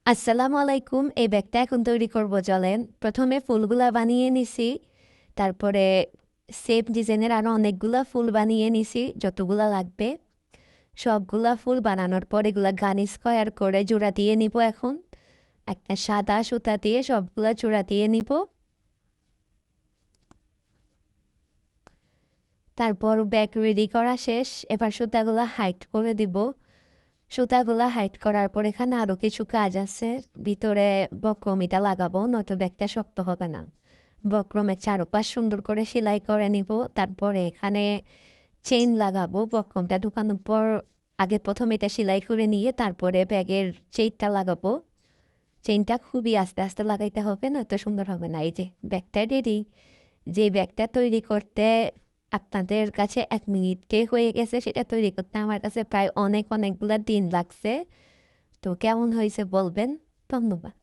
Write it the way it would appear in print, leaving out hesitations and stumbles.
আসসালামু আলাইকুম। এই ব্যাগটা এখন তৈরি করব চলেন। প্রথমে ফুলগুলা বানিয়ে নিছি। তারপরে সেম ডিজাইনের আরো অনেকগুলা ফুল বানিয়ে নিছি যতগুলা লাগবে। সবগুলা ফুল বানানোর পর এগুলা গার্নিশ স্কয়ার করে জোড়া দিয়ে নিব এখন। একটা সাদা সুতা দিয়ে সবগুলা জোড়া দিয়ে নিব। তারপর ব্যাগ রেডি করা শেষ। এবার সুতাগুলা হাইট করে দিব। সুতাগুলা হাইট করার পর এখানে আরো কিছু কাজ আছে। ভিতরে বক্রমিটা লাগাবো, নয়তো ব্যাগটা শক্ত হবে না। বক্রমের চারপাশ সুন্দর করে সেলাই করে নিব। তারপরে এখানে চেইন লাগাবো। বক্রমটা ঢুকানোর পর আগে প্রথমে এটা সেলাই করে নিয়ে তারপরে ব্যাগের চেইনটা লাগাবো। চেইনটা খুবই আস্তে আস্তে লাগাইতে হবে, নয়তো সুন্দর হবে না। এই যে ব্যাগটা রেডি। যে ব্যাগটা তৈরি করতে আপনাদের কাছে 1 মিনিটে হয়ে গেছে, সেটা তৈরি করতে আমার কাছে প্রায় অনেকগুলা দিন লাগছে। তো কেমন হয়েছে বলবেন। ধন্যবাদ।